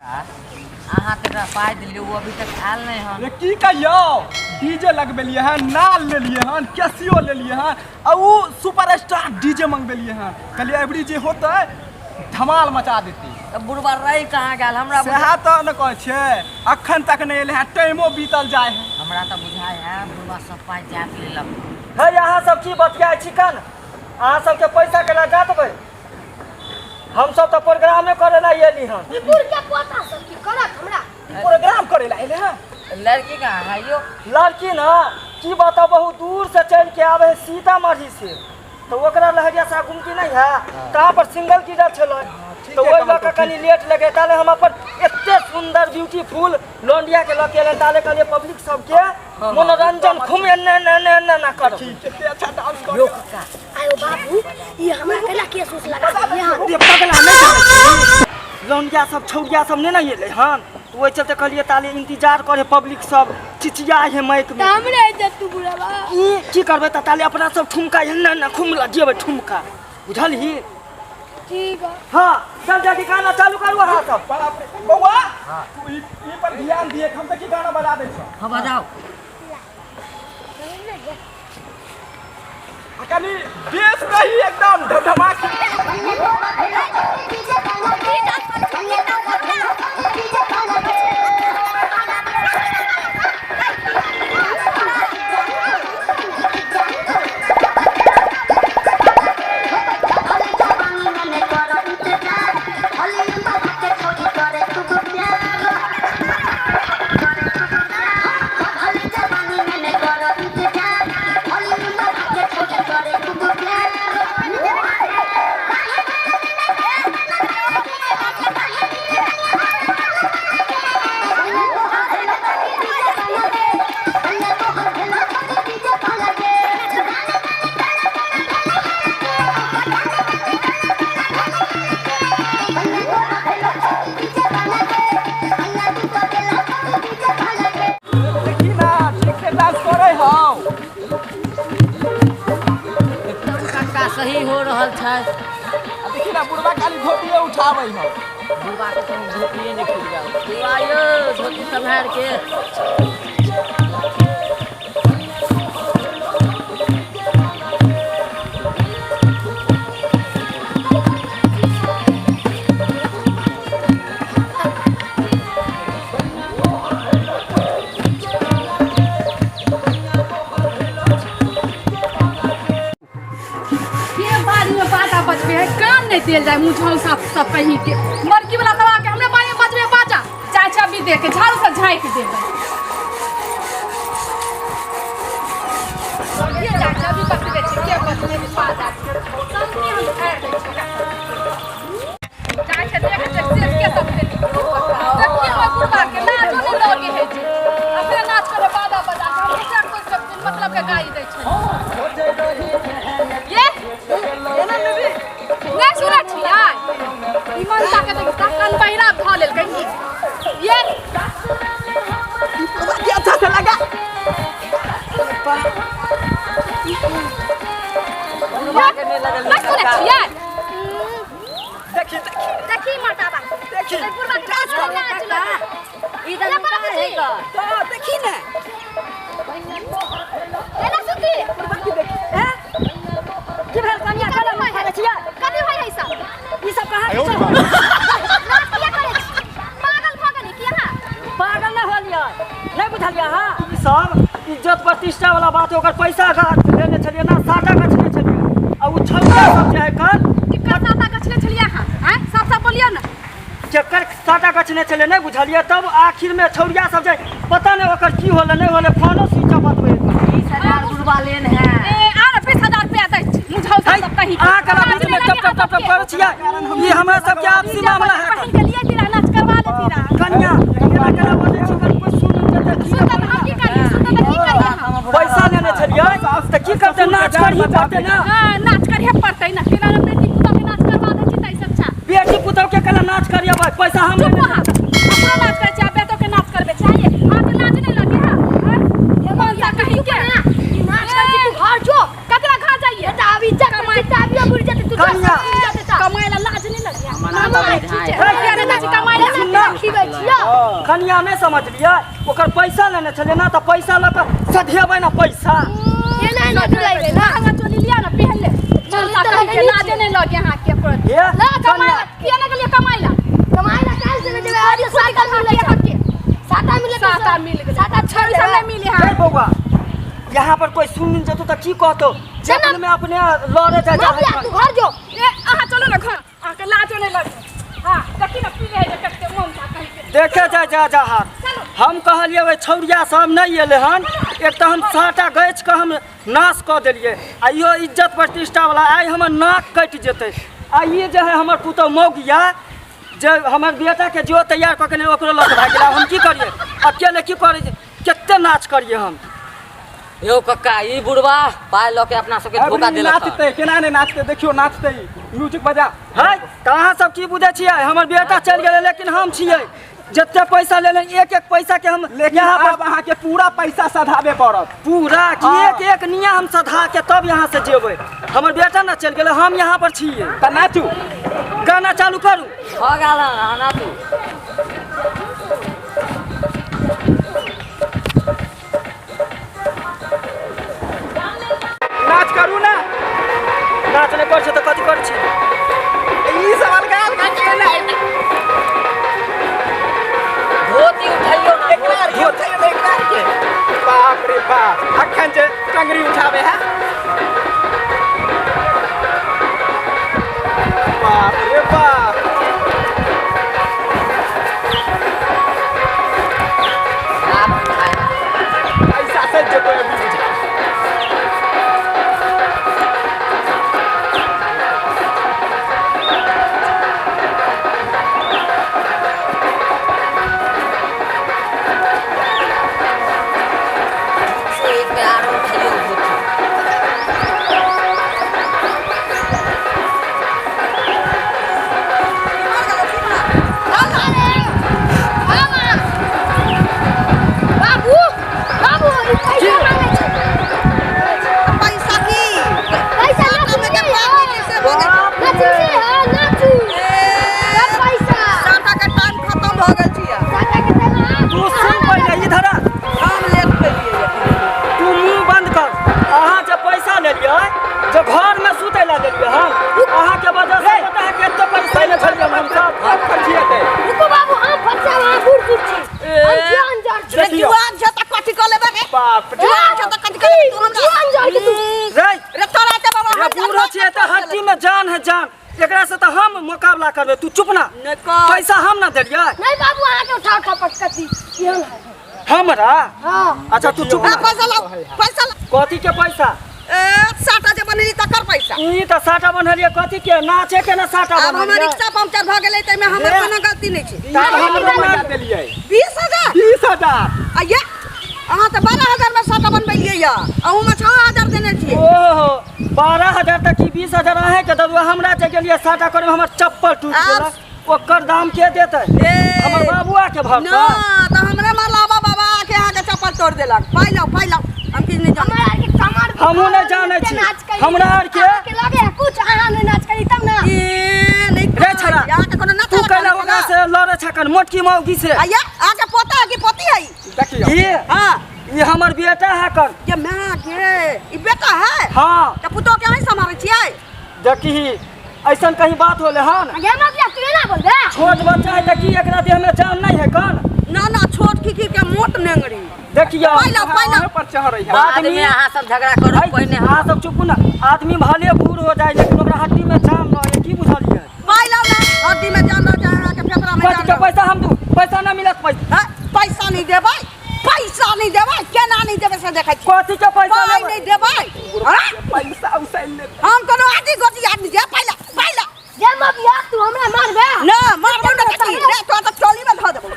अहाँ तक पाई दिलिए वो अभी तक आयल नहीं हन। रे की कहियो डीजे लगबेलिए हन, नाल लेलिए हन, कैसियो लेलिए हन, आ उ सुपरस्टार डीजे मंगबेलिए हन। कहलिए एबरी जे होतै धमाल मचा देती। तब बुढ़वा रही कहाँ गेल हमरा सेहा तो न कहै छै, अखन तक नहीं एले हैं, टाइमो बीतल जाए है। हमरा तो बुझाय है बुढ़वा सब पाई जाप लेलक। है यहाँ सब की बतियाइ छी कन अहाँ सबके पैसा के लगा देबै। हम सब तो प्रोग्रामे करे ला एली हन। बुढ़ के पोता सब की करत हमरा प्रोग्राम करे ला एले हैं। लड़की कहाँ है यो? लड़की ना की बता बहुत दूर से चल के आवे है सीतामढ़ी से, तो ओकरा लहरिया सा घूमती नहीं है कहाँ पर सिंगल की डर छल, तो वही लड़का कनी लेट लगे ताले हम अपन एते सुंदर ब्यूटीफुल लौंडिया के लके ले ताले कहलिए पब्लिक सबके मनोरंजन खूब एन्ने ना कर। कितने अच्छा डांस कर। यो का आयो बाबू ये हमरा केला केस उस लगा यहाँ रे पगला नहीं लौंडिया सब छौरिया सब ने नहीं एले हन, तो वही चलते कहलिए ताले इंतजार करे पब्लिक सब चिचिया है माइक में। हमरे इज्जत तू बुढ़वा ई की करबे त ताले अपना सब ठुमका एन्ने खूब लगिए ठुमका बुझलही। ठीक है हाँ चल जल्दी गाना चालू करू अहाँ सब। बउआ तू ई पर ध्यान दिए, हम तक की गाना बजा दे छ। हाँ बजाओ। कनी बेस रही एकदम धमाके। सही हो रहल छै। देखी ना बुढ़वा खाली धोतिए उठाबै है। बुढ़वा के तुम धोतिए नहीं खुल जाओ। तू आयो धोती संभाल के। देल जाए मुझौल सब कहीं के मरकी वाला दवा के हमरे बारे में बजबे बाजा चाय चाबी दे के झाड़ू से झाँक दे ये चाय चाबी बजबे छै के बजबे बाजा सबनी हम खाए दे चाय से देख के के सब दे देखिए कोई बुढ़वा के नाचो नहीं लगे है जी अपने नाच करे बाजा बजा के हम क्या कोई सब मतलब के गाई दे छै ये ना नबी नहीं सुना छिया ईमान ताके तो कान बहिरा ध लेल कहीं ये ये अच्छा से लगा। नहीं सुना छिया देखी देखी मटाबा देखी बुढ़वा के डांस करना चला इधर का है तो देखी ना ए ना सुती बुढ़वा की देखी हैं की भेल कनिया कलम में खाले छिया कभी होय है सब ई सब कहाँ आयो रे नाच किया करे पागल पागल की यहाँ पागल नहीं होलिया नहीं बुझलिया। हाँ ई सब इज्जत प्रतिष्ठा वाला बात है, ओकर पैसा का लेने छलिए ना साटा का छलिए आ उ छौरा सब जे है कर कितना साता गछले छलिया हां हैं सब बोलियो ना जकर साटा गछने छले नहीं बुझलिए। तब आखिर में छौरिया सब जे पता नहीं ओकर की होले नहीं होले फोनो स्विच ऑफ बतवे 20,000 बुढ़वा लेन है। ए आ 20,000 रुपया दे मुझौल सब कहीं आ करा बीच में टप कर छिया। ये हमरा सब के आपसी मामला है। कहीं के लिए तेरा नाच करवा लेती रहा कन्या केना केना बोले छी कर कोई सुन सुतन हम की करिए सुतन की करिए हम पैसा लेने छलिए त की करते नाच करिए पड़ते ना। हां नाच करिए पड़ते ना तेरा बेटी पुता के नाच करवा दे छी तै सब अच्छा बेटी पुतौ के केना नाच करिए भाई पैसा हम चुप लेने रहा अपना नाच करे चाहे बेटो के नाच करबे चाहिए हां तो नाच नहीं लगे हां ये कौन सा कहीं के नाच कर तू घर जो कतरा घर जाइए बेटा अभी तक कमाई बुढ़ जाते तू कन्या कमाए ला लाज नहीं लगे मना कमाए भाई कमाए ला कनिया नहीं समझलिए ओकर पैसा लेने चले ना तो पैसा लऽ कऽ सधेबै ना पैसा ये नहीं ना चलाइबे ना लहंगा चोली लिया ना पहन ले चलता कहीं के लाजे नहीं लगे हां के पर ये ला कमाई पियने के लिए कमाई ला काल से देबे आज साटा मिले साटा मिले साटा छड़ पैसा नहीं मिले हां हे बौआ यहाँ पर कोई सुन जतो तो की कहतो जब में अपने लड़े जा जा तू घर जो ए आहा चलो ना घर आके लाजो नहीं लगे हां देखी ना पी ले कते मन था कहीं के देखे जा हाथ हम कहलिए वे छौरिया से हम नहीं एले हन एक तो हम साटा गैच के हम नाश कर देलिए आ यो इज्जत प्रतिष्ठा वाला आई हमर नाक कट जेते आ ये जे है हमर पुतौ मौगिया जे हमर बेटा के जो तैयार क के ओकरो लग भाग गेला हम की करिए अकेले की करे केते नाच करिए हम यो कक्का ई बुढ़वा पाय लो के अपना सबके धोखा देलक नाचते केना नहीं नाचते देखियो नाचते म्यूजिक बजा है कहाँ सब की बुझे छियै हमर बेटा चल गेले लेकिन हम छियै जते पैसा ले एक पैसा के हम लेकिन यहाँ अब अहाँ के पूरा पैसा सधाबे पड़त पूरा कि एक निया हम सधा के तब यहाँ से जेबै हमर बेटा ना चल गेले हम यहाँ पर छियै त नाचू गाना चालू करू हो गेल ना तू नाच करू ना नाच नहीं कर तो कथी कर छी ई सवाल गाल का केना धोती उठाइयो ना एकरा होते एकरा के बाप रे बाप अखन जे टंगरी उठावे है बाप रे बाप आप उठाए ऐसा से जे कोई अभी बुझा से एक प्यार उठाइयो धोती बाबू बाबू ई पैसा मांगे छै पैसा की पैसा साटा में के पानी कैसे हो गए नाचू है नाचू सब पैसा साटा के टाइम खत्म हो गेल छिया साटा के देना तू सुन पहले इधर आ हम लेट पेलिए तू मुंह बंद कर अहाँ जब पैसा लेलिए जो घर में सुतै ला देलिए हम अहाँ के वजह से पता है केते पैसा ले छलिए हम सब खर्चिए दे रुको बाबू हम फंसा वहां बूढ़ बुढ़ छी हम जान रे देखियो। जुआन छ त कथि क लेबे रे बाप रे जुआन छ त कथि क लेबे तू हमरा जान जान के तू रे रे तोरा के बाबा ये बूढ़ो छियै त हड्डी में जान है जान एकरा से त हम मुकाबला करबे तू चुप ना ने का पैसा हम ना देलिए नहीं बाबू आके उठा उठा पटकती केहन है हमरा हां अच्छा तू चुप ना पैसा लाओ पैसा लाओ कथी के पैसा ए साटा जे बनेली त कर पैसा ई त साटा बनलिए कथी के नाचे के ना साटा अब हमर बनलिए रिक्शा पंक्चर भ गेलै तै में हमर कोनो गलती नहीं छै तब हम बना देलिए 20000 20000 आइए अहाँ तो 12000 में साटा बनबेलिए या अहू में 6000 देने छिए ओहो 12000 तक की 20000 आहे के दरुआ हमरा जे गेलिए साटा करे में हमर चप्पल टूट गेल ओकर दाम के देतै हमर बाबुआ के भरतै ना तो हमरे मलावा बाबा के यहाँ के चप्पल तोड़ देलक पाई लाओ हम किछ नहीं जान हमरा के कमर हमहू नहीं जाने छी हमरा आर के लगे है कुछ अहाँ नहीं नाच करी तब ना ए नहीं रे छड़ा यहाँ के कोनो ना तू कहला ओकरा से लड़े छकन मोटकी मौगी से आइए आके पोता है कि पोती है देखियो ये हां ये हमर बेटा है कर ये मां के ई बेटा है हां तो पुतो के नहीं संभाले छिए देखी ऐसन कहीं बात होले हन ये मतलब तू ना बोल बे छोट बच्चा है देखी एकरा देह में जान नहीं है कन ना ना छोट खिखी के मोट नेंगरी देखियो पाइला पर चढ़ रही है बाद में अहाँ सब झगड़ा करू पहिने हाँ सब चुप ना आदमी भले बूढ़ हो जाए लेकिन ओकरा हड्डी में जान रहे की बुझलिए पाइला ना हड्डी में जान रहा है के फेफड़ा में कथी जान के पैसा हम दू पैसा ना मिलत पैसा पैसा नहीं देबै पैसा नहीं देबै केना नहीं देबै से देखै छी कथी के पैसा पाई लेबै नहीं देबै हां पैसा उसाइल ले हम कोनो आदि गोती आदमी जे पाइला ये मबिया तू हमरा मारबे ना मारबो ना कथी रे तो चोली में धो देबो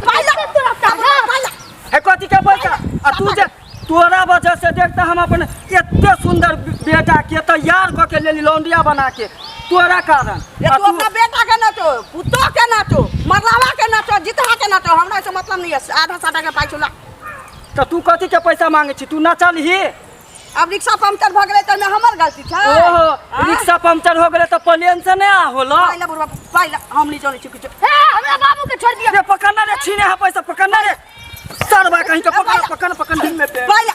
पाइला है कथी के पैसा आ तू जे तोरा वजह से देखता हम अपन एते सुंदर बेटा के तैयार क के लेली लौंडिया बना के तोरा कारण ये आ तू अपना बेटा के नाचो पुतो के नाचो मरलावा के नाचो जितहा के नाचो हमरा से मतलब नहीं है आधा साटा के पाई चला तो तू कथी के पैसा मांगे छी तू ना चलही अब रिक्शा पंक्चर भ गेलै त हमर गलती छै ओहो रिक्शा पंक्चर हो गेलै त प्लेन से नहीं आ होलो पाइला बुढ़वा पाइला हम नहीं चले छी कुछ ए हमरा बाबू के छोड़ दिया रे पकड़ना रे छीने है पैसा पकड़ना रे सरवा कहीं का पकड़ दिन में पे पहला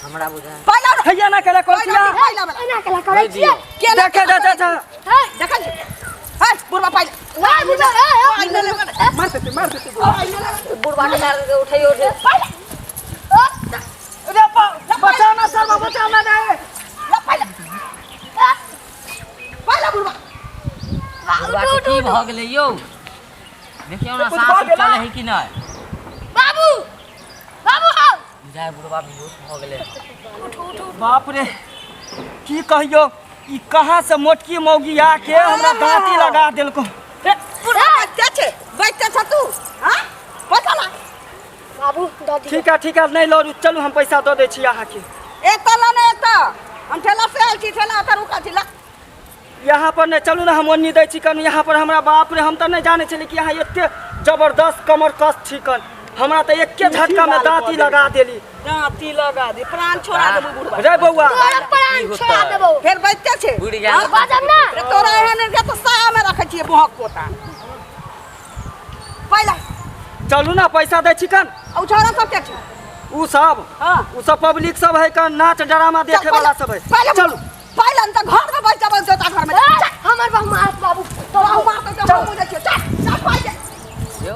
हमरा बुझा पहला हैया ना करे कोई पहला पहला एना केला करै छियै के देखे जा हे देखा जी हाय बुढ़वा पहला वाह बुझा ए मार देते बुढ़वा के डाल के उठाइयो रे अरे बचाना सरवा बचाना रे पहला बुढ़वा बुढ़वा के की भ गेलै यौ देखियौ ना सांस चले है कि नहीं बाबू बाबू आओ बुझाय बुढ़वा बेहोश भ गेलै बाप रे की कहियो ई कहां से मोटकी मौगी आके हमरा दांती लगा देलको बुढ़वा बैठते छे बैठते छ तू हां पता ना बाबू दादी ठीक है नहीं लो चलू हम पैसा दे दै छी अहाँ के एक तला नहीं एक हम ठेला से आयल छी ठेला उतर रुका छी ला यहाँ पर नहीं चलू ना हम ओन्नी दै छी कन यहाँ पर हमरा बाप रे हम तो नहीं जाने छली कि यहाँ एते जबरदस्त कमर कस छिकन हमरा तो एके झटका में दांती लगा देली दांती लगा दे प्राण छोड़ा देबू बुढ़वा रे बौआ तोरा प्राण छोड़ा देबो फिर बैठते छे बुढ़िया हाँ, बाजब ना रे तोरा एहन के तो साया में रखे छिए बहक पोता पहला चलू ना पैसा दै छी कन औ छोरा सब के छे उ सब पब्लिक सब है कन नाच ड्रामा देखे वाला सब है चलू पहला त घर में बैठ जा घर में हमर बाबू मार बाबू तो मार तो मुझे छे